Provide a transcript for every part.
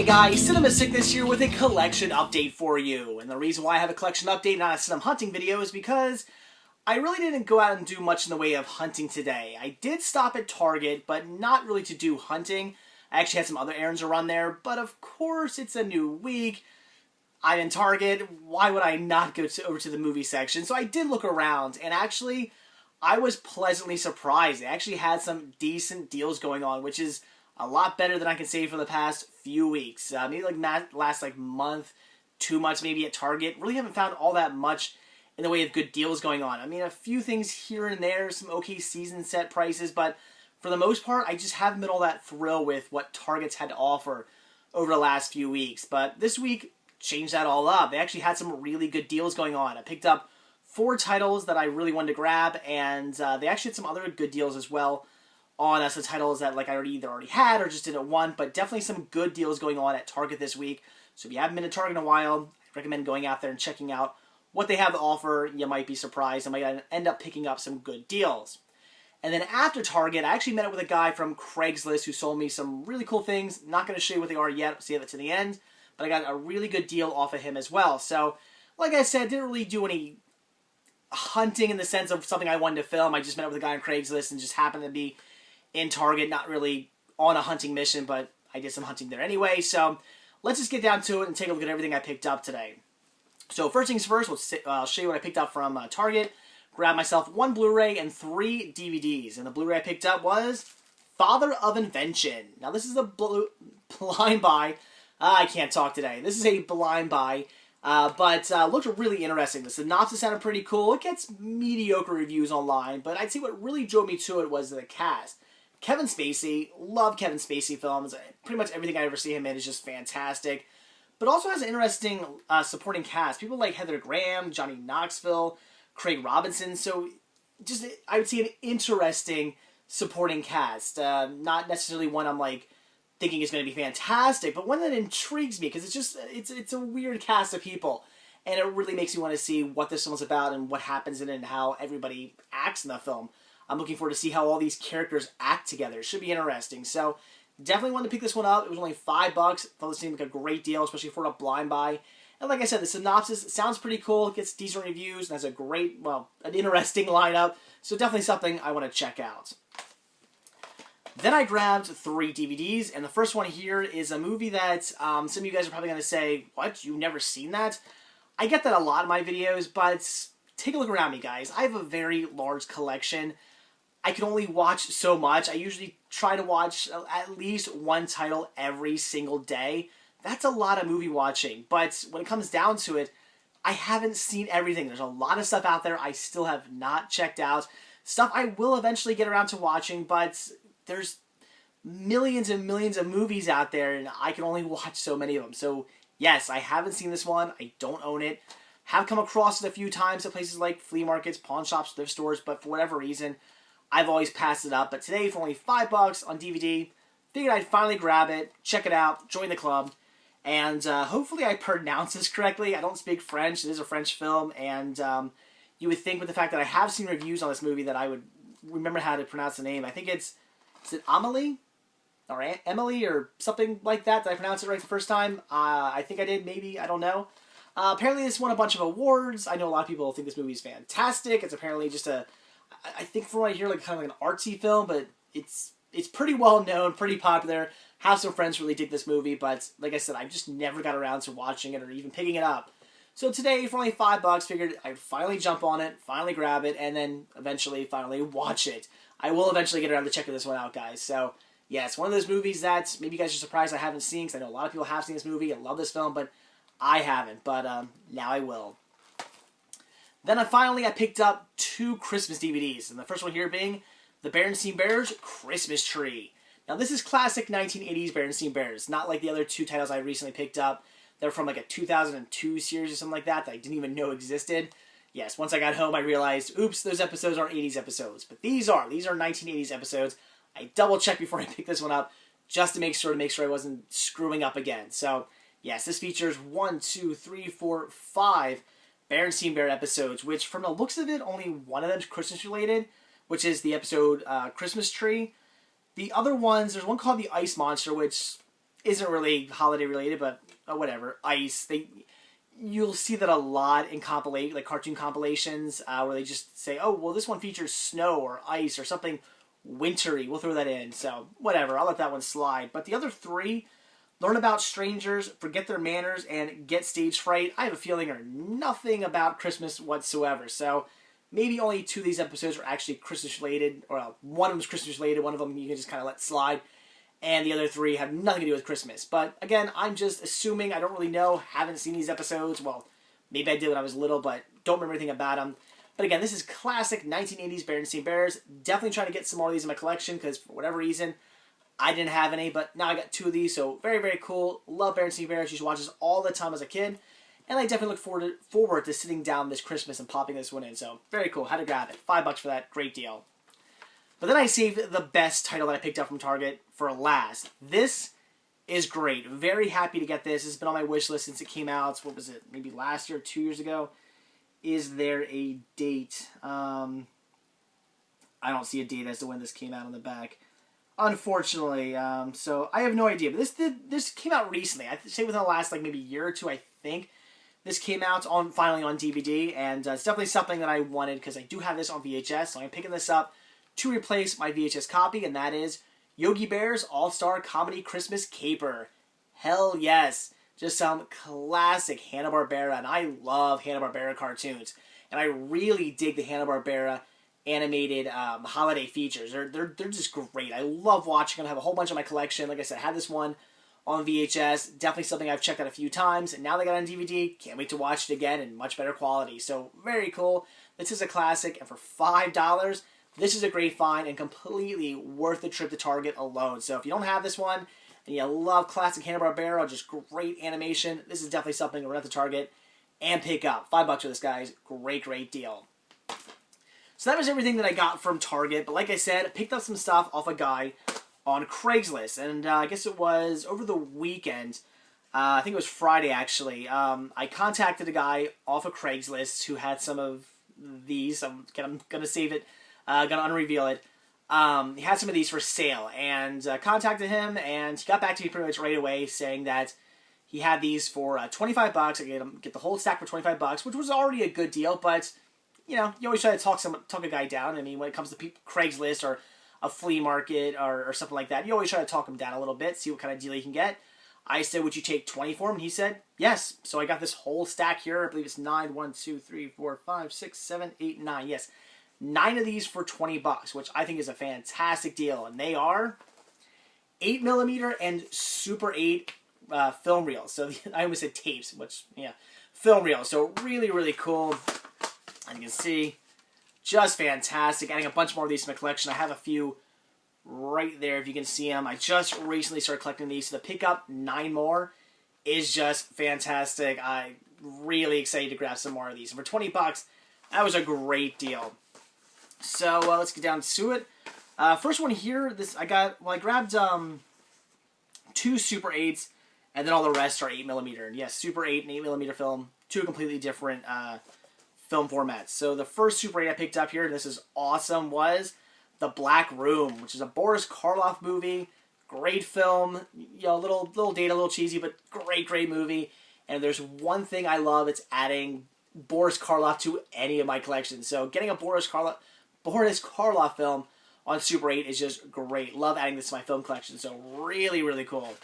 Hey guys, Cinema Sickness here with a collection update for you. And the reason why I have a collection update, not a cinema hunting video, is because I really didn't go out and do much in the way of hunting today. I did stop at Target, but not really to do hunting. I actually had some other errands to run there, but of course it's a new week. I'm in Target, why would I not go over to the movie section? So I did look around, and actually, I was pleasantly surprised. They actually had some decent deals going on, which is a lot better than I can say for the past few weeks. Maybe like last month, 2 months maybe at Target. Really haven't found all that much in the way of good deals going on. I mean, a few things here and there, some okay season set prices, but for the most part, I just haven't been all that thrilled with what Target's had to offer over the last few weeks. But this week changed that all up. They actually had some really good deals going on. I picked up 4 titles that I really wanted to grab, and they actually had some other good deals as well on some titles that I either already had or just didn't want, but definitely some good deals going on at Target this week. So if you haven't been to Target in a while, I recommend going out there and checking out what they have to offer. You might be surprised. I might end up picking up some good deals. And then after Target, I actually met up with a guy from Craigslist who sold me some really cool things. Not going to show you what they are yet. Save it to the end. But I got a really good deal off of him as well. So, like I said, didn't really do any hunting in the sense of something I wanted to film. I just met up with a guy on Craigslist and just happened to be in Target, not really on a hunting mission, but I did some hunting there anyway. So let's just get down to it and take a look at everything I picked up today. So first things first, I'll show you what I picked up from Target. Grabbed myself 1 Blu-ray and 3 DVDs. And the Blu-ray I picked up was Father of Invention. Now this is a blind buy. I can't talk today. This is a blind buy, but looked really interesting. The synopsis sounded pretty cool. It gets mediocre reviews online, but I'd say what really drove me to it was the cast. Kevin Spacey, love Kevin Spacey films. Pretty much everything I ever see him in is just fantastic. But also has an interesting supporting cast. People like Heather Graham, Johnny Knoxville, Craig Robinson. So just, I would say, an interesting supporting cast. Not necessarily one I'm thinking is going to be fantastic, but one that intrigues me because it's a weird cast of people. And it really makes me want to see what this film's about and what happens in it and how everybody acts in the film. I'm looking forward to see how all these characters act together. It should be interesting. So definitely wanted to pick this one up. It was only $5. Thought this seemed like a great deal, especially for a blind buy. And like I said, the synopsis sounds pretty cool. It gets decent reviews and has a great, an interesting lineup. So definitely something I want to check out. Then I grabbed 3 DVDs, and the first one here is a movie that some of you guys are probably going to say, what, you've never seen that? I get that a lot in my videos, but take a look around me, guys. I have a very large collection. I can only watch so much. I usually try to watch at least 1 title every single day. That's a lot of movie watching, but when it comes down to it, I haven't seen everything. There's a lot of stuff out there I still have not checked out. Stuff I will eventually get around to watching, but there's millions and millions of movies out there, and I can only watch so many of them. So, yes, I haven't seen this one. I don't own it. Have come across it a few times at places like flea markets, pawn shops, thrift stores, but for whatever reason, I've always passed it up. But today, for only $5 on DVD, figured I'd finally grab it, check it out, join the club, and hopefully I pronounce this correctly. I don't speak French. It is a French film, and you would think with the fact that I have seen reviews on this movie that I would remember how to pronounce the name. I think is it Amelie? Or Emily, or something like that? Did I pronounce it right the first time? I think I did, maybe. I don't know. Apparently this won a bunch of awards. I know a lot of people think this movie is fantastic. It's apparently just I think from what I hear, kind of like an artsy film, but it's pretty well known, pretty popular. Have some friends really dig this movie, but like I said, I've just never got around to watching it or even picking it up. So today, for only $5, figured I'd finally jump on it, finally grab it, and then eventually finally watch it. I will eventually get around to checking this one out, guys. So yeah, it's one of those movies that maybe you guys are surprised I haven't seen, because I know a lot of people have seen this movie and love this film, but I haven't. But now I will. Then I picked up 2 Christmas DVDs, and the first one here being the Berenstain Bears Christmas Tree. Now this is classic 1980s Berenstain Bears, not like the other 2 titles I recently picked up. They're from a 2002 series or something like that I didn't even know existed. Yes, once I got home I realized, oops, those episodes aren't 80s episodes, but these are 1980s episodes. I double checked before I picked this one up, just to make sure I wasn't screwing up again. So yes, this features 1, 2, 3, 4, 5 Berenstain Bear episodes, which from the looks of it, only one of them is Christmas related, which is the episode Christmas Tree. The other ones, there's one called The Ice Monster, which isn't really holiday related, but whatever. Ice. You'll see that a lot in cartoon compilations, where they just say, "Oh, well, this one features snow or ice or something wintry. We'll throw that in." So whatever. I'll let that one slide. But the other three, learn about strangers, forget their manners, and get stage fright, I have a feeling are nothing about Christmas whatsoever. So maybe only 2 of these episodes are actually Christmas related, or one of them is Christmas related. One of them you can just kind of let slide. And the other 3 have nothing to do with Christmas. But again, I'm just assuming. I don't really know. Haven't seen these episodes. Well, maybe I did when I was little, but don't remember anything about them. But again, this is classic 1980s Berenstain Bears. Definitely trying to get some more of these in my collection because for whatever reason, I didn't have any. But now I got 2 of these, so very, very cool. Love Berenstain Bears. Used to watch this all the time as a kid. And I definitely look forward to sitting down this Christmas and popping this one in. So very cool. Had to grab it. $5 for that. Great deal. But then I saved the best title that I picked up from Target for last. This is great. Very happy to get this. It's been on my wish list since it came out. What was it? Maybe last year, 2 years ago. Is there a date? I don't see a date as to when this came out on the back, unfortunately. So I have no idea. But this came out recently. I'd say within the last maybe year or 2, I think. This came out finally on DVD, and it's definitely something that I wanted because I do have this on VHS. So I'm picking this up to replace my VHS copy, and that is Yogi Bear's All-Star Comedy Christmas Caper. Hell yes. Just some classic Hanna-Barbera, and I love Hanna-Barbera cartoons. And I really dig the Hanna-Barbera animated holiday features. They're just great. I love watching them. I have a whole bunch in my collection. Like I said, I had this one on VHS. Definitely something I've checked out a few times, and now they got it on DVD. Can't wait to watch it again in much better quality. So very cool. This is a classic, and for $5, this is a great find and completely worth the trip to Target alone. So if you don't have this one and you love classic Hanna-Barbera, just great animation, this is definitely something to run at the Target and pick up. $5 for this, guys. Great, great deal. So that was everything that I got from Target. But like I said, I picked up some stuff off a guy on Craigslist. And I guess it was over the weekend. I think it was Friday, actually. I contacted a guy off of Craigslist who had some of these. I'm going to save it. Going to unreveal it. He had some of these for sale, and contacted him, and he got back to me pretty much right away saying that he had these for $25. I get the whole stack for $25, which was already a good deal, but you know, you always try to talk a guy down. I mean, when it comes to Craigslist or a flea market or something like that, you always try to talk him down a little bit, see what kind of deal you can get. I said, would you take 20 for him? And he said, yes. So I got this whole stack here. I believe it's 9, 1, 2, 3, 4, 5, 6, 7, 8, 9. Yes. 9 of these for $20, which I think is a fantastic deal. And they are 8mm and Super 8 film reels. So I almost said tapes, which, yeah, film reels. So really, really cool. And you can see, just fantastic. Adding a bunch more of these to my collection. I have a few right there if you can see them. I just recently started collecting these. So to pick up 9 more is just fantastic. I'm really excited to grab some more of these. And for $20, that was a great deal. So let's get down to it. First one here, I grabbed 2 Super 8s, and then all the rest are 8mm. And yes, Super 8 and 8mm film, 2 completely different film formats. So the first Super 8 I picked up here, and this is awesome, was The Black Room, which is a Boris Karloff movie. Great film, you know, little dated, a little cheesy, but great, great movie. And there's one thing I love, it's adding Boris Karloff to any of my collections. So getting a Boris Karloff film on Super 8 is just great. Love adding this to my film collection, so really, really cool.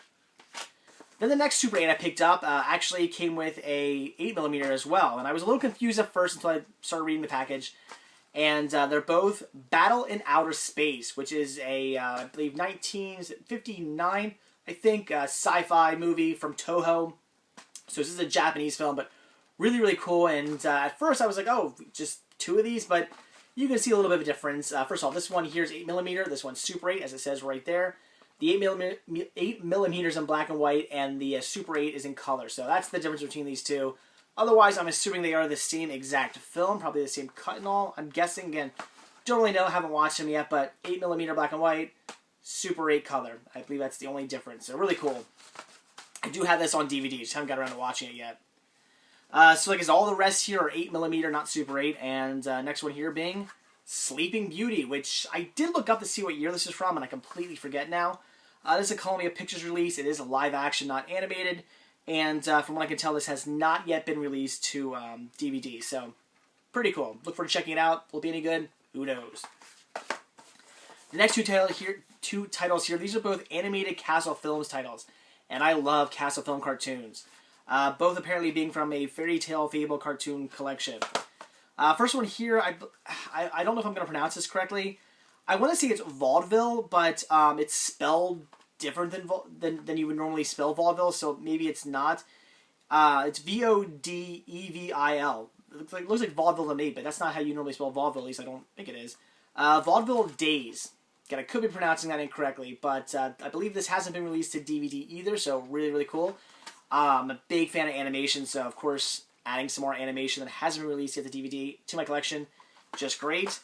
Then the next Super 8 I picked up actually came with a 8mm as well, and I was a little confused at first until I started reading the package. And they're both Battle in Outer Space, which is a, I believe, 1959, I think, sci-fi movie from Toho. So this is a Japanese film, but really, really cool. And at first I was like, oh, just 2 of these, but you can see a little bit of a difference. First of all, this one here is 8mm. This one's Super 8, as it says right there. The 8mm is in black and white, and the Super 8 is in color. So that's the difference between these two. Otherwise, I'm assuming they are the same exact film, probably the same cut and all. I'm guessing, again, don't really know, haven't watched them yet, but 8mm black and white, Super 8 color. I believe that's the only difference. So really cool. I do have this on DVD, just haven't got around to watching it yet. So like I said, all the rest here are 8mm, not Super 8, and next one here being Sleeping Beauty, which I did look up to see what year this is from, and I completely forget now. This is a Columbia Pictures release. It is a live action, not animated. And from what I can tell, this has not yet been released to DVD. So, pretty cool. Look forward to checking it out. Will it be any good? Who knows? The next two titles here, these are both animated Castle Films titles. And I love Castle Film cartoons. Both apparently being from a fairy tale fable cartoon collection. First one here, I don't know if I'm going to pronounce this correctly. I want to say it's vaudeville, but it's spelled different than you would normally spell vaudeville, so maybe it's not. It's Vodevil. It looks like vaudeville to me, but that's not how you normally spell vaudeville, at least I don't think it is. Vaudeville Days. Again, I could be pronouncing that incorrectly, but I believe this hasn't been released to DVD either, so really, really cool. I'm a big fan of animation, so of course, adding some more animation that hasn't been released yet to DVD to my collection, just great.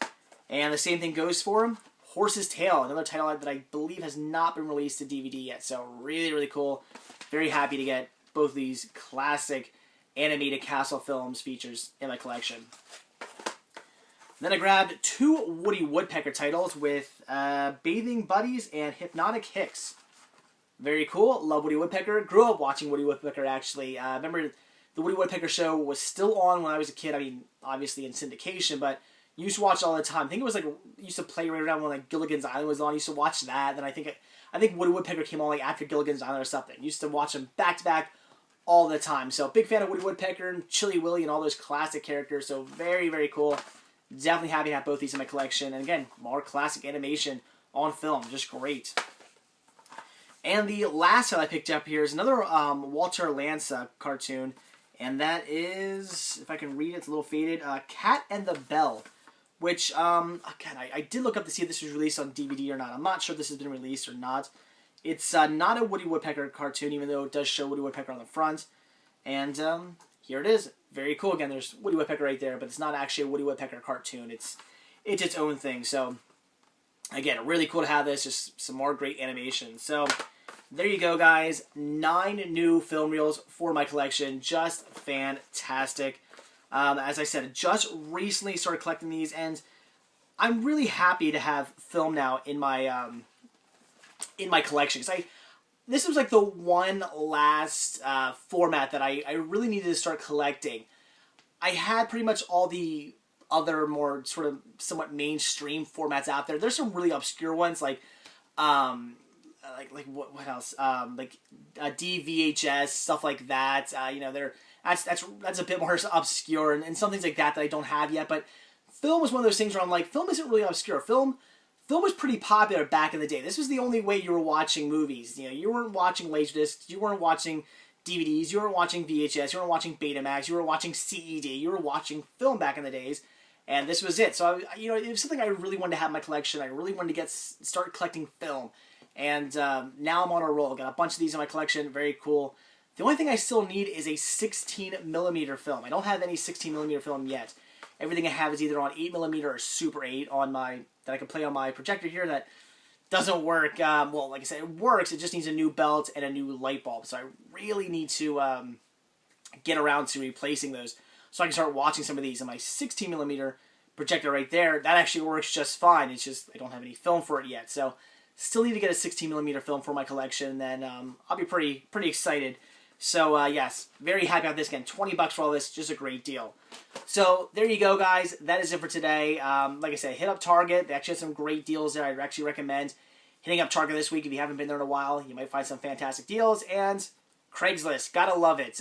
And the same thing goes for Horse's Tail, another title that I believe has not been released to DVD yet, so really, really cool. Very happy to get both of these classic animated Castle Films features in my collection. Then I grabbed two Woody Woodpecker titles with Bathing Buddies and Hypnotic Hicks. Very cool. Love Woody Woodpecker. Grew up watching Woody Woodpecker, actually. Remember, the Woody Woodpecker show was still on when I was a kid. I mean, obviously in syndication, but used to watch it all the time. I think it was like, used to play right around when like Gilligan's Island was on. Used to watch that. Then I think Woody Woodpecker came on like after Gilligan's Island or something. Used to watch them back to back all the time. So big fan of Woody Woodpecker and Chilly Willy and all those classic characters. So very, very cool. Definitely happy to have both these in my collection. And again, more classic animation on film. Just great. And the last title I picked up here is another Walter Lantz cartoon. And that is, if I can read it, it's a little faded, Cat and the Bell. Which, again, I did look up to see if this was released on DVD or not. I'm not sure if this has been released or not. It's not a Woody Woodpecker cartoon, even though it does show Woody Woodpecker on the front. And here it is. Very cool. Again, there's Woody Woodpecker right there, but it's not actually a Woody Woodpecker cartoon. It's its own thing. So, again, really cool to have this. Just some more great animation. So, there you go, guys. 9 new film reels for my collection. Just fantastic. As I said, just recently started collecting these, and I'm really happy to have film now in my collection. Because this was like the one last format that I really needed to start collecting. I had pretty much all the other more sort of somewhat mainstream formats out there. There's some really obscure ones like what else? Like DVHS, stuff like that. You know, that's a bit more obscure and some things like that I don't have yet. But film was one of those things where I'm like, film isn't really obscure. Film was pretty popular back in the day. This was the only way you were watching movies. You know, you weren't watching Laserdiscs, you weren't watching DVDs, you weren't watching VHS, you weren't watching Betamax, you were watching CED, you were watching film back in the days, and this was it. So, it was something I really wanted to have in my collection. I really wanted to start collecting film, and now I'm on a roll. Got a bunch of these in my collection. Very cool. The only thing I still need is a 16mm film. I don't have any 16mm film yet. Everything I have is either on 8mm or Super 8 that I can play on my projector here that doesn't work. Well, like I said, it works. It just needs a new belt and a new light bulb. So I really need to get around to replacing those so I can start watching some of these. And my 16mm projector right there, that actually works just fine. It's just I don't have any film for it yet. So still need to get a 16mm film for my collection. And then I'll be pretty excited. So, yes, very happy about this. Again, $20 for all this, just a great deal. So, there you go, guys. That is it for today. Like I said, hit up Target. They actually have some great deals there. I actually recommend hitting up Target this week if you haven't been there in a while. You might find some fantastic deals. And Craigslist, gotta love it.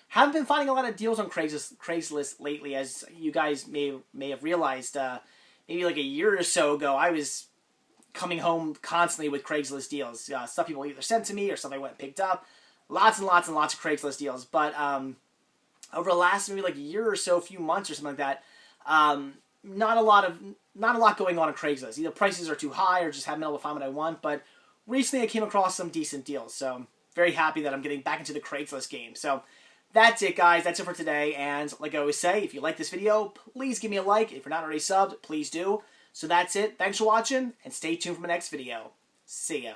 Haven't been finding a lot of deals on Craigslist lately, as you guys may have realized. Maybe like a year or so ago, I was coming home constantly with Craigslist deals. Stuff people either sent to me or stuff I went and picked up. Lots and lots and lots of Craigslist deals. But over the last maybe like a year or so, a few months or something like that, not a lot going on Craigslist. Either prices are too high or just haven't been able to find what I want. But recently I came across some decent deals. So I'm very happy that I'm getting back into the Craigslist game. So that's it, guys. That's it for today. And like I always say, if you like this video, please give me a like. If you're not already subbed, please do. So that's it. Thanks for watching, and stay tuned for my next video. See ya.